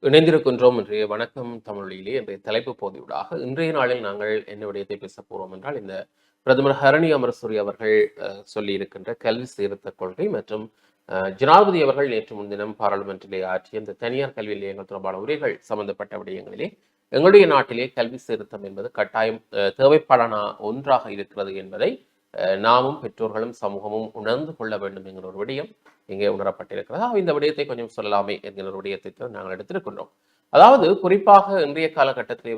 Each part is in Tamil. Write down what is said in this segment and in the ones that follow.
இணைந்திருக்கின்றோம். இன்றைய வணக்கம் தமிழிலே இன்றைய தலைப்பு பகுதியூடாக இன்றைய நாளில் நாங்கள் என்ன விடயத்தை பேச போறோம் என்றால், இந்த பிரதமர் ஹரணி அமரசூரி அவர்கள் சொல்லி இருக்கின்ற கல்வி சீர்திருத்த கொள்கை மற்றும் ஜனாதிபதி அவர்கள் நேற்று முன்தினம் பாராளுமன்றத்திலே ஆற்றிய இந்த தனியார் கல்வி நிலையங்கள் தொடர்பான உரைகள் சம்பந்தப்பட்ட விடயங்களிலே எங்களுடைய நாட்டிலே கல்வி சீர்திருத்தம் என்பது கட்டாயம் தேவைப்பாடான ஒன்றாக இருக்கிறது என்பதை நாமும் பெற்றோர்களும் சமூகமும் உணர்ந்து கொள்ள வேண்டும் என்கிற ஒரு விடயம் இங்கே உணரப்பட்டிருக்கிறது. இந்த விடயத்தை கொஞ்சம் சொல்லலாமே என்கிற ஒரு விடயத்தை நாங்கள் எடுத்திருக்கின்றோம். அதாவது குறிப்பாக இன்றைய காலகட்டத்திலே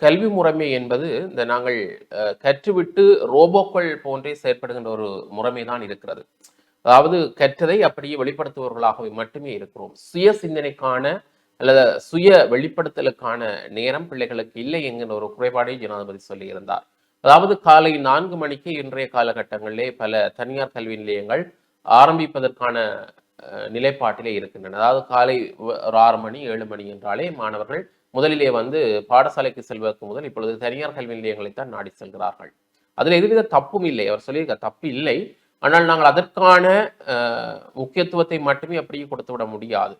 கல்வி முறைமை என்பது இந்த நாங்கள் கற்றுவிட்டு ரோபோக்கள் போன்றே செயற்படுகின்ற ஒரு முறைமை தான் இருக்கிறது. அதாவது கற்றதை அப்படியே வெளிப்படுத்துபவர்களாகவே மட்டுமே இருக்கிறோம். சுய சிந்தனைக்கான அல்லது சுய வெளிப்படுத்தலுக்கான நேரம் பிள்ளைகளுக்கு இல்லை என்கிற ஒரு குறைபாடை ஜனாதிபதி சொல்லியிருந்தார். அதாவது காலை 4 மணிக்கு இன்றைய காலகட்டங்களிலே பல தனியார் கல்வி நிலையங்கள் ஆரம்பிப்பதற்கான நிலைப்பாட்டிலே இருக்கின்றன. அதாவது காலை ஒரு 6 மணி 7 மணி என்றாலே மாணவர்கள் முதலிலே பாடசாலைக்கு செல்வதற்கு முதல் இப்பொழுது தனியார் கல்வி நிலையங்களைத்தான் நாடி செல்கிறார்கள். அதில் எதுவித தப்பும் இல்லை, அவர் சொல்லியிருக்க தப்பு இல்லை. ஆனால் நாங்கள் அதற்கான முக்கியத்துவத்தை மட்டுமே அப்படியே கொடுத்து விட முடியாது.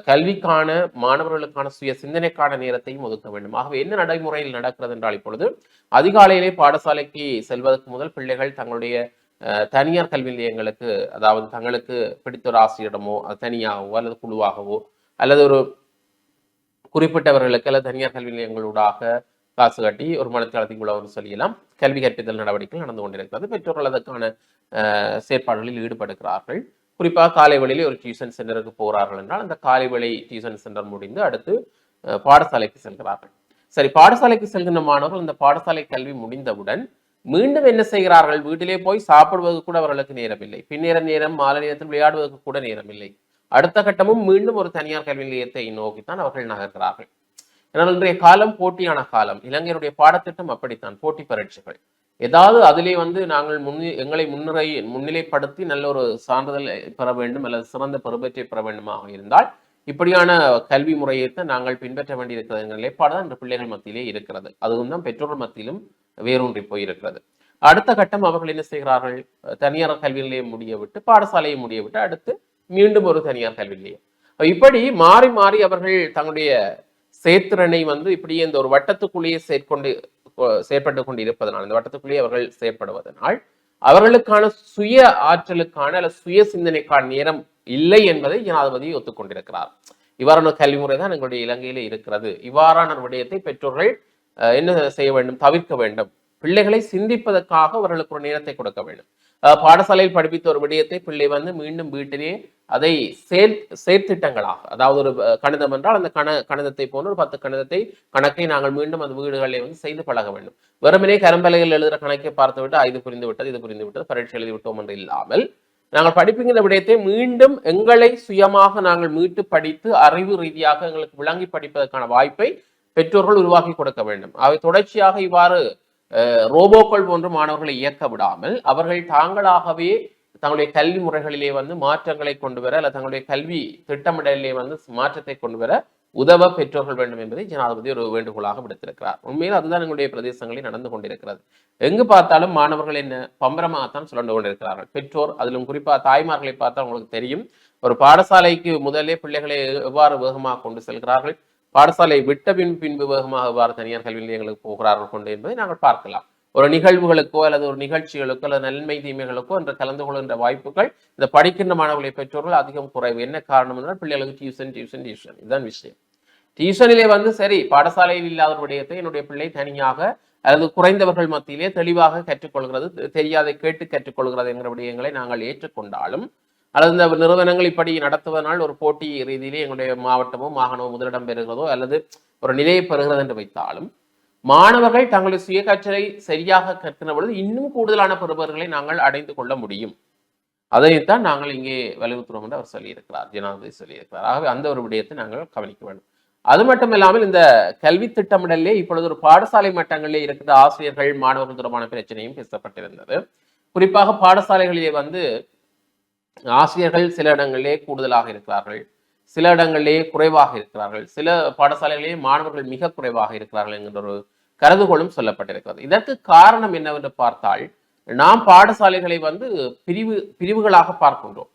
கல்விக்கான மாணவர்களுக்கான சுய சிந்தனைக்கான நேரத்தையும் ஒதுக்க வேண்டும். ஆகவே என்ன நடைமுறையில் நடக்கிறது என்றால், இப்பொழுது அதிகாலையிலே பாடசாலைக்கு செல்வதற்கு முதல் பிள்ளைகள் தங்களுடைய தனியார் கல்வி நிலையங்களுக்கு, அதாவது தங்களுக்கு பிடித்த ஒரு ஆசிரியரிடமோ தனியாகவோ அல்லது குழுவாகவோ அல்லது ஒரு குறிப்பிட்டவர்களுக்கு அல்லது தனியார் கல்வி நிலையங்களூடாக காசு கட்டி ஒரு மனத்தளத்திற்குள்ளவர் சொல்லியெல்லாம் கல்வி கற்பித்தல் நடவடிக்கைகள் நடந்து கொண்டிருக்கிறது. பெற்றோர்கள் அதற்கான செயற்பாடுகளில் ஈடுபடுகிறார்கள். குறிப்பாக காலை வேளையில் ஒரு டியூஷன் சென்டருக்கு போகிறார்கள் என்றால் அந்த காலை வேளை டியூஷன் சென்டர் முடிந்து அடுத்து பாடசாலைக்கு செல்கிறார்கள். சரி, பாடசாலைக்கு செல்கின்ற மாணவர்கள் இந்த பாடசாலை கல்வி முடிந்தவுடன் மீண்டும் என்ன செய்கிறார்கள்? வீட்டிலே போய் சாப்பிடுவதற்கு கூட அவர்களுக்கு நேரம் இல்லை. பின்னேற நேரம், மாலை நேரத்தில் விளையாடுவதற்கு கூட நேரம் இல்லை. அடுத்த கட்டமும் மீண்டும் ஒரு தனியார் கல்வி நிலையத்தை நோக்கித்தான் அவர்கள் நகர்கிறார்கள். ஏனால் இன்றைய காலம் போட்டியான காலம். இலங்கையினுடைய பாடத்திட்டம் அப்படித்தான், போட்டி பரீட்சைகள். ஏதாவது அதிலே நாங்கள் எங்களை முன்னிலைப்படுத்தி நல்ல ஒரு சான்றிதழ் பெற வேண்டும் அல்லது சிறந்த பெறுபேற்றை பெற வேண்டுமாக இருந்தால் இப்படியான கல்வி முறையைத்தான் நாங்கள் பின்பற்ற வேண்டியிருக்கிறது என்ற நிலைப்பாடு இந்த பிள்ளைகள் மத்தியிலே இருக்கிறது. அதுவும் தான் பெற்றோர்கள் மத்தியிலும் வேரூன்றி போயிருக்கிறது. அடுத்த கட்டம் அவர்கள் என்ன செய்கிறார்கள்? தனியார் கல்வி நிலையம் முடியவிட்டு பாடசாலையை முடியவிட்டு அடுத்து மீண்டும் ஒரு தனியார் கல்வி நிலையம். இப்படி மாறி மாறி அவர்கள் தங்களுடைய செயற்திறனை இப்படியே இந்த ஒரு வட்டத்துக்குள்ளேயே செயற்பட்டு கொண்டு இருப்பதனால், இந்த வட்டத்துக்குள்ளேயே அவர்கள் செயற்படுவதனால் அவர்களுக்கான சுய ஆற்றலுக்கான அல்லது சுய சிந்தனைக்கான நேரம் இல்லை என்பதை ஜனாதிபதி ஒத்துக்கொண்டிருக்கிறார். இவ்வாறான கல்வி முறை தான் எங்களுடைய இலங்கையிலே இருக்கிறது. இவ்வாறான விடயத்தை பெற்றோர்கள் என்ன செய்ய வேண்டும்? தவிர்க்க வேண்டும். பிள்ளைகளை சிந்திப்பதற்காக அவர்களுக்கு ஒரு நேரத்தை கொடுக்க வேண்டும். பாடசாலையில் படிப்பித்த ஒரு விடயத்தை பிள்ளை மீண்டும் வீட்டிலே அதை செயற்திட்டங்களாக, அதாவது ஒரு கணிதம் என்றால் அந்த கணிதத்தை போன்ற ஒரு 10 கணக்கை நாங்கள் மீண்டும் அந்த வீடுகளில் செய்து பழக வேண்டும். வெறுமனே கரும்பலைகள் எழுதுகிற கணக்கை பார்த்து விட்டு இது புரிந்து விட்டது, இது புரிந்து விட்டது, பரீட்சை எழுதி விட்டோம் என்று இல்லாமல் நாங்கள் படிப்புங்கிற விடயத்தை மீண்டும் எங்களை சுயமாக நாங்கள் மீட்டு படித்து அறிவு ரீதியாக எங்களுக்கு விளங்கி படிப்பதற்கான வாய்ப்பை பெற்றோர்கள் உருவாக்கி கொடுக்க வேண்டும். அவை தொடர்ச்சியாக இவ்வாறு ரோபோக்கள் போன்ற மாணவர்களை இயக்க விடாமல் அவர்கள் தாங்களாகவே தங்களுடைய கல்வி முறைகளிலே மாற்றங்களை கொண்டு வர அல்லது தங்களுடைய கல்வி திட்டமிடலிலே மாற்றத்தை கொண்டு வர உதவ பெற்றோர்கள் வேண்டும் என்பதை ஜனாதிபதி ஒரு வேண்டுகோளாக விடுத்திருக்கிறார். உண்மையில் அதுதான் எங்களுடைய பிரதேசங்களில் நடந்து கொண்டிருக்கிறது. எங்கு பார்த்தாலும் மாணவர்கள் என்ன பம்பரமாகத்தான் சுழண்டு கொண்டிருக்கிறார்கள். பெற்றோர், அதிலும் குறிப்பாக தாய்மார்களை பார்த்தால் உங்களுக்கு தெரியும், ஒரு பாடசாலைக்கு முதலே பிள்ளைகளை எவ்வாறு வேகமாக கொண்டு செல்கிறார்கள், பாடசாலை விட்ட பின்பு வேகமாக எவ்வாறு தனியார் கல்வி நிலையங்களுக்கு போகிறார்கள் கொண்டு என்பதை நாங்கள் பார்க்கலாம். ஒரு நிகழ்வுகளுக்கோ அல்லது ஒரு நிகழ்ச்சிகளுக்கோ அல்லது நன்மை தீமைகளுக்கோ என்று கலந்து கொள்கின்ற வாய்ப்புகள் இந்த படிக்கின்ற மாணவர்களை பெற்றோர்கள் அதிகம் குறைவு. என்ன காரணம் என்றால் பிள்ளைகளுக்கு டியூஷன் இதுதான் விஷயம். டியூஷனிலே சரி, பாடசாலையில் இல்லாத விடயத்தை என்னுடைய பிள்ளை தனியாக அல்லது குறைந்தவர்கள் மத்தியிலே தெளிவாக கற்றுக்கொள்கிறது, தெரியாதை கேட்டு கற்றுக்கொள்கிறது என்கிற விடயங்களை நாங்கள் ஏற்றுக்கொண்டாலும் அல்லது இந்த நிறுவனங்கள் இப்படி நடத்துவதனால் ஒரு போட்டி ரீதியிலே எங்களுடைய மாவட்டமோ மாகாணமோ முதலிடம் பெறுகிறதோ அல்லது ஒரு நிலையை பெறுகிறது என்று வைத்தாலும் மாணவர்கள் தங்களுடைய சுய கற்றலை சரியாக கற்கிற பொழுது இன்னும் கூடுதலான பெறுபவர்களை நாங்கள் அடைந்து கொள்ள முடியும். அதைத்தான் நாங்கள் இங்கே வலியுறுத்துறோம் என்று அவர் சொல்லியிருக்கிறார், ஜனாதிபதி சொல்லியிருக்கிறார். ஆகவே அந்த ஒரு விடயத்தை நாங்கள் கவனிக்க வேண்டும். அது மட்டும் இல்லாமல் இந்த கல்வி திட்டமிடலே இப்பொழுது ஒரு பாடசாலை மட்டங்களிலே இருக்கிற ஆசிரியர்கள் மாணவர்கள் தொடர்பான பிரச்சனையும் பேசப்பட்டிருந்தது. குறிப்பாக பாடசாலைகளிலே ஆசிரியர்கள் சில இடங்களிலே கூடுதலாக இருக்கிறார்கள், சில இடங்களிலே குறைவாக இருக்கிறார்கள், சில பாடசாலைகளிலே மாணவர்கள் மிக குறைவாக இருக்கிறார்கள் என்கின்ற ஒரு கருதுகோளும் சொல்லப்பட்டிருக்கிறது. இதற்கு காரணம் என்னவென்று பார்த்தால், நாம் பாடசாலைகளை பிரிவுகளாக பார்க்கின்றோம்.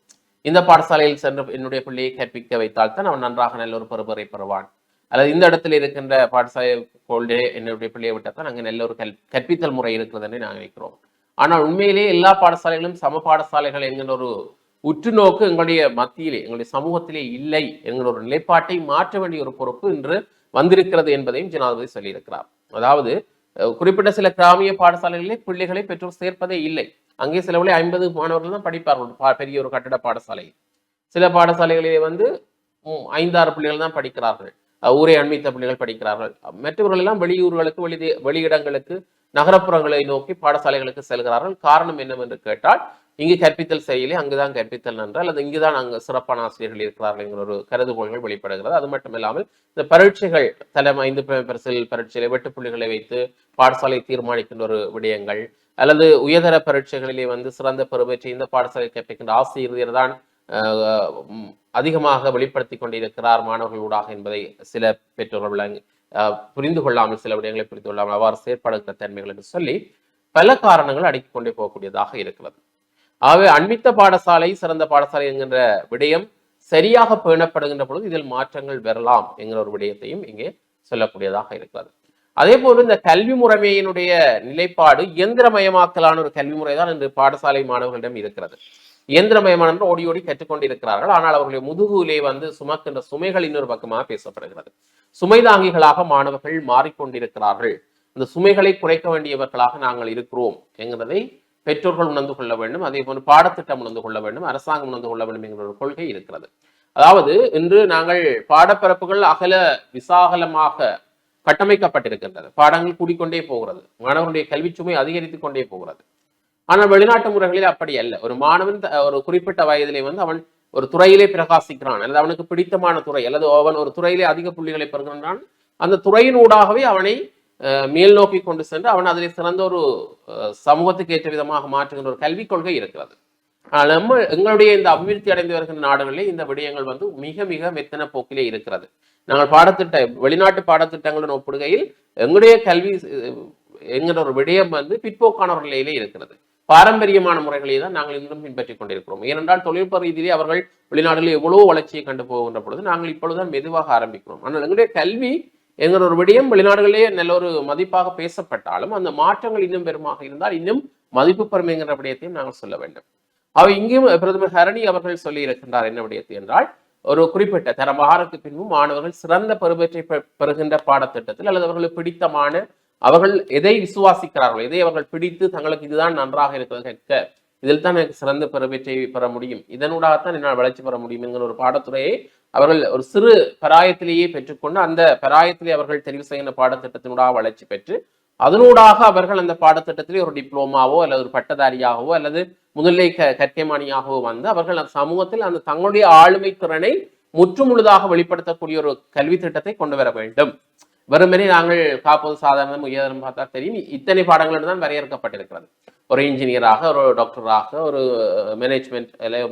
இந்த பாடசாலையில் சென்று என்னுடைய பிள்ளையை கற்பிக்க வைத்தால் தான் அவன் நன்றாக நல்ல ஒரு பெறுபரை பெறுவான், அல்லது இந்த இடத்துல இருக்கின்ற பாடசாலை கொள்கை என்னுடைய பிள்ளையை விட்டால் தான் அங்கே நல்ல ஒரு கற்பித்தல் முறை இருக்கிறது என்று நாங்கள் நினைக்கிறோம். ஆனால் உண்மையிலேயே எல்லா பாடசாலைகளும் சம பாடசாலைகள் என்கிற ஒரு உற்று நோக்கு எங்களுடைய மத்தியிலே எங்களுடைய சமூகத்திலே இல்லை என்கிற ஒரு நிலைப்பாட்டை மாற்ற வேண்டிய ஒரு பொறுப்பு இன்று வந்திருக்கிறது என்பதையும் ஜனாதிபதி சொல்லியிருக்கிறார். அதாவது குறிப்பிட்ட சில கிராமிய பாடசாலைகளிலே பிள்ளைகளை பெற்றோர் சேர்ப்பதே இல்லை. அங்கே சில 50 மாணவர்கள் தான் படிப்பார்கள் பெரிய ஒரு கட்டட பாடசாலை. சில பாடசாலைகளிலே 5-6 பிள்ளைகள் தான் படிக்கிறார்கள், ஊரை அண்மித்த பிள்ளைகள் படிக்கிறார்கள். மற்றவர்கள் எல்லாம் வெளியூர்களுக்கு வெளியிடங்களுக்கு நகரப்புறங்களை நோக்கி பாடசாலைகளுக்கு செல்கிறார்கள். காரணம் என்னவென்று கேட்டால் இங்கு கற்பித்தல் செயலி அங்குதான் கற்பித்தல் நன்றால் அல்லது இங்குதான் அங்கு சிறப்பான ஆசிரியர்கள் இருக்கிறார்கள் என்கிற ஒரு கருதுகோள்கள் வெளிப்படுகிறது. அது மட்டும் இல்லாமல் இந்த பரீட்சைகள் தலை 5 பரிசில் பரீட்சையில வெட்டு புள்ளிகளை வைத்து பாடசாலை தீர்மானிக்கின்ற ஒரு விடயங்கள், அல்லது உயர்தர பரீட்சைகளிலே சிறந்த பெறுபற்றி இந்த பாடசாலை கற்பிக்கின்ற ஆசிரியர் தான் அதிகமாக வெளிப்படுத்தி கொண்டிருக்கிறார் மாணவர்களூடாக என்பதை சில பெற்றோர்கள் புரிந்து கொள்ளாமல், சில விடயங்களை புரிந்து கொள்ளாமல் அவ்வாறு செயற்படுகிற தன்மைகள் என்று சொல்லி பல காரணங்கள் அடுக்கிக் கொண்டே போகக்கூடியதாக இருக்கிறது. ஆகவே அண்மித்த பாடசாலை சிறந்த பாடசாலை என்கின்ற விடயம் சரியாக பேணப்படுகின்ற பொழுது இதில் மாற்றங்கள் வரலாம் என்கிற ஒரு விடயத்தையும் இங்கே சொல்லக்கூடியதாக இருக்கிறது. அதே போல இந்த கல்வி முறைமையினுடைய நிலைப்பாடு இயந்திரமயமாக்கலான ஒரு கல்வி முறைதான் இன்று பாடசாலை மாணவர்களிடம் இருக்கிறது. இயந்திரமயமான ஓடி ஓடி கற்றுக்கொண்டு இருக்கிறார்கள். ஆனால் அவர்களுடைய முதுகுலே சுமக்கின்ற சுமைகள் இன்னொரு பக்கமாக பேசப்படுகிறது. சுமை தாங்கிகளாக மாணவர்கள் மாறிக்கொண்டிருக்கிறார்கள். இந்த சுமைகளை குறைக்க வேண்டியவர்களாக நாங்கள் இருக்கிறோம் என்கிறதை பெற்றோர்கள் உணர்ந்து கொள்ள வேண்டும். அதே போன்று பாடத்திட்டம் உணர்ந்து கொள்ள வேண்டும், அரசாங்கம் உணர்ந்து கொள்ள வேண்டும் என்கிற ஒரு கொள்கை இருக்கிறது. அதாவது இன்று நாங்கள் பாடப்பரப்புகள் அகல விசாகலமாக கட்டமைக்கப்பட்டிருக்கின்றது. பாடங்கள் கூடிக்கொண்டே போகிறது, மாணவர்களுடைய கல்வி சுமை அதிகரித்துக் கொண்டே போகிறது. ஆனால் வெளிநாட்டு முறைகளில் அப்படி அல்ல. ஒரு மாணவன் ஒரு குறிப்பிட்ட வயதிலே அவன் ஒரு துறையிலே பிரகாசிக்கிறான், அல்லது அவனுக்கு பிடித்தமான துறை, அல்லது அவன் ஒரு துறையிலே அதிக புள்ளிகளை பெறுகின்றான், அந்த துறையினூடாகவே அவனை மேல் நோக்கி கொண்டு சென்று அவன் அதிலே சிறந்த ஒரு சமூகத்துக்கு ஏற்ற விதமாக மாற்றுகின்ற ஒரு கல்விக் கொள்கை இருக்கிறது. நம்ம எங்களுடைய இந்த அபிவிருத்தி அடைந்து வருகின்ற நாடுகளிலே இந்த விடயங்கள் மிக மிக மெத்தன போக்கிலே இருக்கிறது. நாங்கள் வெளிநாட்டு பாடத்திட்டங்களுடன் ஒப்பிடுகையில் எங்களுடைய கல்வி என்கிற ஒரு விடயம் பிற்போக்கான ஒரு நிலையிலே இருக்கிறது. பாரம்பரியமான முறைகளை தான் நாங்கள் இன்னும் பின்பற்றிக் கொண்டிருக்கிறோம். ஏனென்றால் தொழில்நுட்ப ரீதியிலே அவர்கள் வெளிநாடுகளில் எவ்வளவு வளர்ச்சியை கண்டு போகின்ற பொழுது நாங்கள் இப்பொழுதுதான் மெதுவாக ஆரம்பிக்கிறோம். ஆனால் எங்களுடைய கல்வி என்கிற ஒரு விடயம் வெளிநாடுகளிலே நல்ல ஒரு மதிப்பாக பேசப்பட்டாலும் அந்த மாற்றங்கள் இன்னும் பெருமாக இருந்தால் இன்னும் மதிப்பு பெறும் என்கிற விடயத்தையும் நாங்கள் சொல்ல வேண்டும். அவை இங்கேயும் பிரதமர் ஹரணி அவர்கள் சொல்லி இருக்கின்றார். என்ன விடயத்தை என்றால், ஒரு குறிப்பிட்ட தரம் 6க்கு பின்பும் மாணவர்கள் சிறந்த பெறுபேற்றை பெறுகின்ற பாடத்திட்டத்தில் அல்லது அவர்களுக்கு பிடித்தமான அவர்கள் எதை விசுவாசிக்கிறார்கள், எதை அவர்கள் பிடித்து தங்களுக்கு இதுதான் நன்றாக இருக்கிறது கேட்க, இதில் தான் எனக்கு சிறந்த பெறுபேற்றை பெற முடியும், இதனூடாகத்தான் என்னால் வளர்ச்சி பெற முடியும் என்கிற ஒரு பாடத்துறையை அவர்கள் ஒரு சிறு பராயத்திலேயே பெற்றுக்கொண்டு அந்த பராயத்திலே அவர்கள் தெரிவு செய்கின்ற பாடத்திட்டத்தினூடாக வளர்ச்சி பெற்று அதனூடாக அவர்கள் அந்த பாடத்திட்டத்திலே ஒரு டிப்ளோமாவோ அல்லது ஒரு பட்டதாரியாகவோ அல்லது முதல்நிலை கற்கைமானியாகவோ அவர்கள் அந்த சமூகத்தில் அந்த தங்களுடைய ஆளுமை திறனை முற்றுமுழுதாக வெளிப்படுத்தக்கூடிய ஒரு கல்வி திட்டத்தை கொண்டு வர வேண்டும். வெறுமனே நாங்கள் காப்பது சாதாரண உயர்தரம் பார்த்தா தெரியும், இத்தனை பாடங்கள் தான் வரையறுக்கப்பட்டிருக்கிறது. ஒரு இன்ஜினியராக, ஒரு டாக்டராக, ஒரு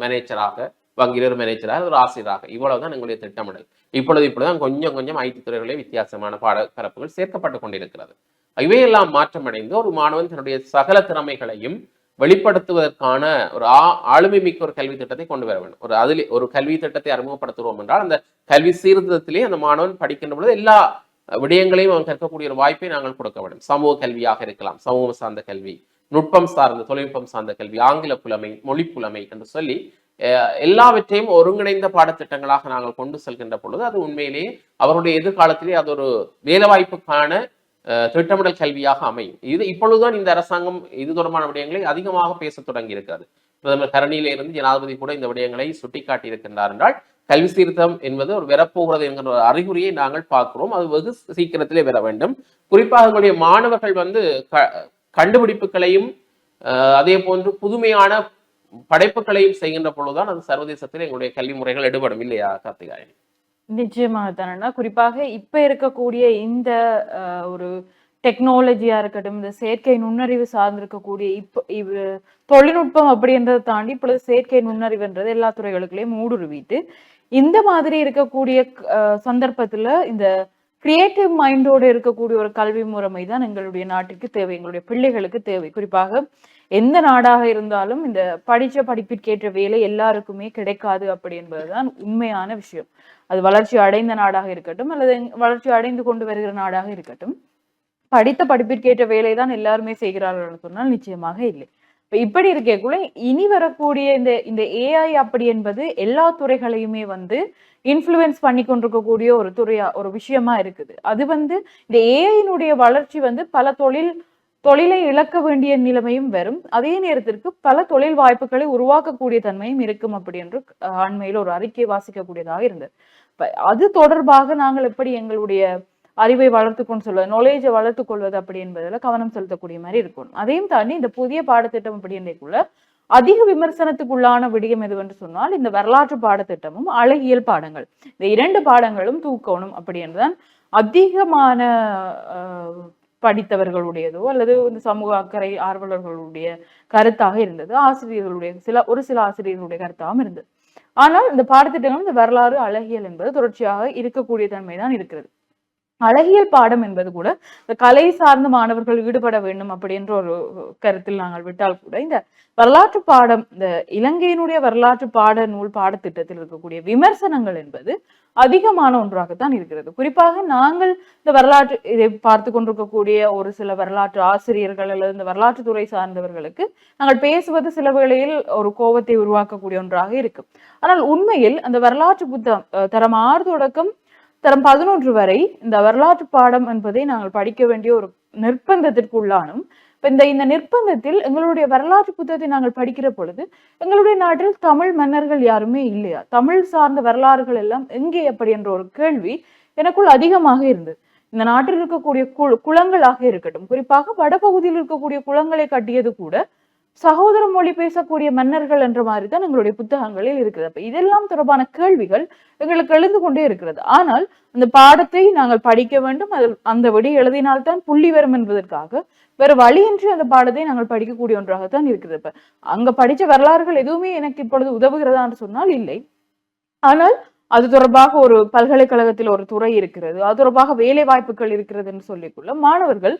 மேனேஜராக, வங்கியில் ஒரு மேனேஜராக, ஒரு ஆசிரியராக, இவ்வளவுதான் எங்களுடைய திட்டமிடல். இப்பொழுதுதான் கொஞ்சம் கொஞ்சம் ஐடி துறைகளே வித்தியாசமான பாடப்பரப்புகள் சேர்க்கப்பட்டு கொண்டிருக்கிறது. இவையெல்லாம் மாற்றமடைந்து ஒரு மாணவன் தன்னுடைய சகல திறமைகளையும் வெளிப்படுத்துவதற்கான ஒரு ஆளுமை மிக்க ஒரு கல்வி திட்டத்தை கொண்டு வர வேண்டும். அதில் ஒரு கல்வி திட்டத்தை அறிமுகப்படுத்துவோம் என்றால் அந்த கல்வி சீர்திருத்தத்திலே அந்த மாணவன் படிக்கின்ற பொழுது எல்லா விடயங்களையும் அவன் கற்கக்கூடிய ஒரு வாய்ப்பை நாங்கள் கொடுக்க வேண்டும். சமூக கல்வியாக இருக்கலாம், சமூகம் சார்ந்த கல்வி, நுட்பம் சார்ந்த தொழில்நுட்பம் சார்ந்த கல்வி, ஆங்கில புலமை, மொழி புலமை என்று சொல்லி எல்லாவற்றையும் ஒருங்கிணைந்த பாடத்திட்டங்களாக நாங்கள் கொண்டு செல்கின்ற பொழுது அது உண்மையிலேயே அவருடைய எதிர்காலத்திலே அது ஒரு வேலைவாய்ப்புக்கான திட்டமிடல் கல்வியாக அமையும். இப்பொழுதுதான் இந்த அரசாங்கம் இது தொடர்பான விடயங்களை அதிகமாக பேச தொடங்கி இருக்கிறது. பிரதமர் கரணியில இருந்து ஜனாதிபதி கூட இந்த விடயங்களை சுட்டிக்காட்டி இருக்கின்றார் என்றால் கல்வி சீர்திருத்தம் என்பது ஒரு வரப்போகிறது என்கிற ஒரு அறிகுறியை நாங்கள் பார்க்கிறோம். அது வெகு சீக்கிரத்திலே வர வேண்டும். குறிப்பாக எங்களுடைய மாணவர்கள் கண்டுபிடிப்புகளையும் அதே போன்று புதுமையான படைப்புகளையும் செய்கின்ற பொழுதுதான் அது சர்வதேசத்தில் எங்களுடைய கல்வி முறைகள் எடுபடும், இல்லையா கார்த்திகாயன்? நிச்சயமாக தானே. குறிப்பாக இப்ப இருக்கக்கூடிய இந்த ஒரு டெக்னாலஜியா இருக்கட்டும், இந்த செயற்கை நுண்ணறிவு சார்ந்திருக்கக்கூடிய தொழில்நுட்பம் அப்படின்றதை தாண்டி இப்பொழுது செயற்கை நுண்ணறிவுன்றது எல்லா துறைகளுக்குள்ளேயும் ஊடுருவிட்டு இந்த மாதிரி இருக்கக்கூடிய சந்தர்ப்பத்துல இந்த கிரியேட்டிவ் மைண்டோடு இருக்கக்கூடிய ஒரு கல்வி முறைமை தான் எங்களுடைய நாட்டுக்கு தேவை, எங்களுடைய பிள்ளைகளுக்கு தேவை. குறிப்பாக எந்த நாடாக இருந்தாலும் இந்த படிச்ச படிப்பிற்கேற்ற வேலை எல்லாருக்குமே கிடைக்காது அப்படி என்பதுதான் உண்மையான விஷயம். அது வளர்ச்சி அடைந்த நாடாக இருக்கட்டும் அல்லது வளர்ச்சி அடைந்து கொண்டு வருகிற நாடாக இருக்கட்டும், படித்த படிப்பிற்கேற்ற வேலை தான் எல்லாருமே செய்கிறார்கள் சொன்னால் நிச்சயமாக இல்லை. இப்படி இருக்கக்குள்ள இனி வரக்கூடிய இந்த இந்த ஏஐ அப்படி என்பது எல்லா துறைகளையுமே இன்ஃப்ளூயன்ஸ் பண்ணி கொண்டிருக்கக்கூடிய ஒரு ஒரு விஷயமா இருக்குது. அது இந்த ஏஐனுடைய வளர்ச்சி பல தொழிலை இழக்க வேண்டிய நிலைமையும் வரும். அதே நேரத்திற்கு பல தொழில் வாய்ப்புகளை உருவாக்கக்கூடிய தன்மையும் இருக்கும் அப்படி என்று அண்மையில் ஒரு அறிக்கை வாசிக்கக்கூடியதாக இருந்தது. அது தொடர்பாக நாங்கள் எப்படி எங்களுடைய அறிவை வளர்த்துக்கொண்டு சொல்வது, நாலேஜை வளர்த்துக் கொள்வது அப்படி என்பதில் கவனம் செலுத்தக்கூடிய மாதிரி இருக்கணும். அதையும் தாண்டி இந்த புதிய பாடத்திட்டம் அப்படின்றக்குள்ள அதிக விமர்சனத்துக்குள்ளான விடயம் எதுவென்று சொன்னால் இந்த வரலாற்று பாடத்திட்டமும் அழகியல் பாடங்கள், இந்த 2 பாடங்களும் தூக்கணும் அப்படி என்றுதான் அதிகமான படித்தவர்களுடையதோ அல்லது இந்த சமூக அக்கறை ஆர்வலர்களுடைய கருத்தாக இருந்தது. ஆசிரியர்களுடைய ஒரு சில ஆசிரியர்களுடைய கருத்தாகவும் இருந்தது. ஆனால் இந்த பாடத்திட்டங்களும் இந்த வரலாறு அழகியல் என்பது தொடர்ச்சியாக இருக்கக்கூடிய தன்மைதான் இருக்கிறது. அழகியல் பாடம் என்பது கூட இந்த கலை சார்ந்த மாணவர்கள் ஈடுபட வேண்டும் அப்படி என்ற ஒரு கருத்தில் நாங்கள் விட்டால் கூட இந்த வரலாற்று பாடம், இந்த இலங்கையினுடைய வரலாற்று பாட நூல் பாடத்திட்டத்தில் இருக்கக்கூடிய விமர்சனங்கள் என்பது அதிகமான ஒன்றாகத்தான் இருக்கிறது. குறிப்பாக நாங்கள் இந்த வரலாற்று இதை பார்த்து கொண்டிருக்கக்கூடிய ஒரு சில வரலாற்று ஆசிரியர்கள் அல்லது இந்த வரலாற்று துறை சார்ந்தவர்களுக்கு நாங்கள் பேசுவது சில வேளையில் ஒரு கோபத்தை உருவாக்கக்கூடிய ஒன்றாக இருக்கும். ஆனால் உண்மையில் அந்த வரலாற்று புத்தகம் தரம் 6 தொடக்கம் தரம் 11 வரை இந்த வரலாற்று பாடம் என்பதை நாங்கள் படிக்க வேண்டிய ஒரு நிர்பந்தத்திற்கு உள்ளானும். இந்த நிர்பந்தத்தில் எங்களுடைய வரலாற்று புத்தகத்தை நாங்கள் படிக்கிற பொழுது எங்களுடைய நாட்டில் தமிழ் மன்னர்கள் யாருமே இல்லையா, தமிழ் சார்ந்த வரலாறுகள் எல்லாம் எங்கே அப்படி என்ற ஒரு கேள்வி எனக்குள் அதிகமாக இருந்தது. இந்த நாட்டில் இருக்கக்கூடிய குளங்களாக இருக்கட்டும், குறிப்பாக வடபகுதியில் இருக்கக்கூடிய குளங்களை கட்டியது கூட சகோதர மொழி பேசக்கூடிய மன்னர்கள் என்ற மாதிரி தான் எங்களுடைய புத்தகங்களில் இருக்குது. அப்ப இதெல்லாம் தொடர்பான கேள்விகள் எங்களுக்கு எழுந்து கொண்டே இருக்கிறது. ஆனால் அந்த பாடத்தை நாங்கள் படிக்க வேண்டும், அதில் அந்த விடை எழுதினால்தான் புள்ளி வரும் என்பதற்காக வேறு வழியின்றி அந்த பாடத்தை நாங்கள் படிக்கக்கூடிய ஒன்றாகத்தான் இருக்குது. இப்ப அங்க படிச்ச வரலாறுகள் எதுவுமே எனக்கு இப்பொழுது உதவுகிறதா என்று சொன்னால் இல்லை. ஆனால் அது தொடர்பாக ஒரு பல்கலைக்கழகத்தில் ஒரு துறை இருக்கிறது, அது தொடர்பாக வேலை வாய்ப்புகள் இருக்கிறது என்று சொல்லிக்கொள்ள மாணவர்கள்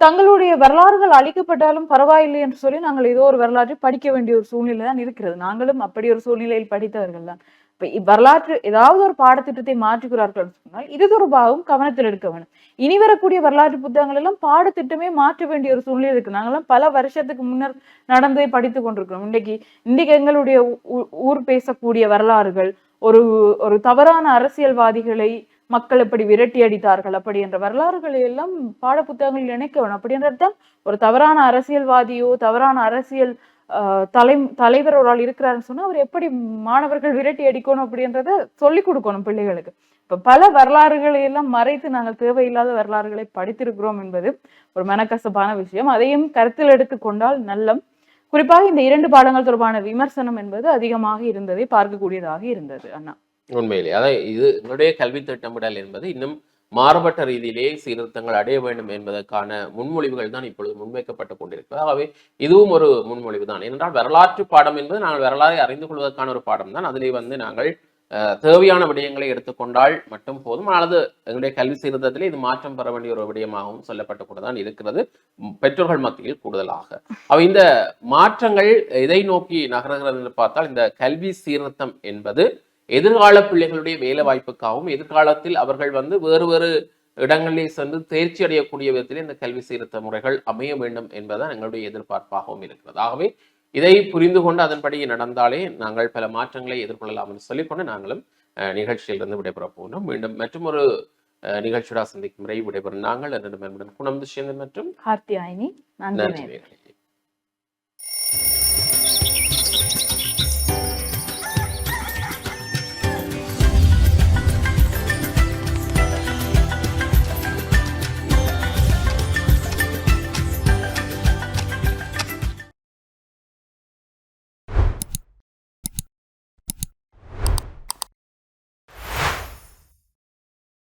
தங்களுடைய வரலாறுகள் அழிக்கப்பட்டாலும் பரவாயில்லை என்று சொல்லி நாங்கள் ஏதோ ஒரு வரலாற்றை படிக்க வேண்டிய ஒரு சூழ்நிலை தான் இருக்கிறது. நாங்களும் அப்படி ஒரு சூழ்நிலையில் படித்தவர்கள் தான். இப்ப வரலாற்று ஏதாவது ஒரு பாடத்திட்டத்தை மாற்றுகிறார்கள் சொன்னால் இது தொடர்பாகவும் கவனத்தில் எடுக்க வேண்டும். இனி வரக்கூடிய வரலாற்று புத்தகங்கள் எல்லாம் பாடத்திட்டமே மாற்ற வேண்டிய ஒரு சூழ்நிலை இருக்கு. நாங்கெல்லாம் பல வருஷத்துக்கு முன்னர் நடந்தே படித்துக் கொண்டிருக்கிறோம். இன்றைக்கு எங்களுடைய ஊர் பேசக்கூடிய வரலாறுகள், ஒரு தவறான அரசியல்வாதிகளை மக்கள் எப்படி விரட்டி அடித்தார்கள் அப்படி என்ற வரலாறுகளை எல்லாம் பாட புத்தகங்களில் இணைக்க வேணும். அப்படி என்றதான் ஒரு தவறான அரசியல்வாதியோ தவறான அரசியல் தலைவர் ஒரு ஆள் இருக்கிறாருன்னு சொன்னா அவர் எப்படி மாணவர்கள் விரட்டி அடிக்கணும் அப்படின்றத சொல்லிக் கொடுக்கணும் பிள்ளைகளுக்கு. இப்ப பல வரலாறுகளை எல்லாம் மறைத்து நாங்கள் தேவையில்லாத வரலாறுகளை படித்திருக்கிறோம் என்பது ஒரு மனக்கசப்பான விஷயம். அதையும் கருத்தில் எடுத்துக்கொண்டால் நல்லம். குறிப்பாக இந்த 2 பாடங்கள் தொடர்பான விமர்சனம் என்பது அதிகமாக இருந்ததை பார்க்கக்கூடியதாக இருந்தது. அண்ணா, உண்மையிலே அதான் இது எங்களுடைய கல்வி திட்டமிடல் என்பது இன்னும் மாறுபட்ட ரீதியிலே சீர்திருத்தங்கள் அடைய வேண்டும் என்பதற்கான முன்மொழிவுகள் தான் இப்பொழுது முன்வைக்கப்பட்டு கொண்டிருக்கிறது. ஆகவே இதுவும் ஒரு முன்மொழிவு தான். ஏனென்றால் வரலாற்று பாடம் என்பது நாங்கள் வரலாறை அறிந்து கொள்வதற்கான ஒரு பாடம் தான். அதிலே நாங்கள் தேவையான விடயங்களை எடுத்துக்கொண்டால் மட்டும் போதும். அல்லது எங்களுடைய கல்வி சீர்திருத்தத்திலே இது மாற்றம் பெற வேண்டிய ஒரு விடயமாகவும் சொல்லப்பட்டு கூட தான் இருக்கிறது பெற்றோர்கள் மத்தியில் கூடுதலாக. இந்த மாற்றங்கள் எதை நோக்கி நகர்கிறது என்று பார்த்தால் இந்த கல்வி சீர்திருத்தம் என்பது எதிர்கால பிள்ளைகளுடைய வேலை வாய்ப்புக்காகவும் எதிர்காலத்தில் அவர்கள் வேறு வேறு இடங்களிலே சென்று தேர்ச்சி அடையக்கூடிய விதத்திலே இந்த கல்வி சீர்திருத்த முறைகள் அமைய வேண்டும் என்பதுதான் எங்களுடைய எதிர்பார்ப்பாகவும் இருக்கிறது. ஆகவே இதை புரிந்து கொண்டு அதன்படி நடந்தாலே நாங்கள் பல மாற்றங்களை எதிர்கொள்ளலாம் என்று சொல்லிக்கொண்டு நாங்களும் நிகழ்ச்சியிலிருந்து விடைபெற போகிறோம். மீண்டும் மற்றும் ஒரு நிகழ்ச்சியோட சந்திக்கும் முறை விடைபெறும் நாங்கள் குணம் மற்றும் நன்றி.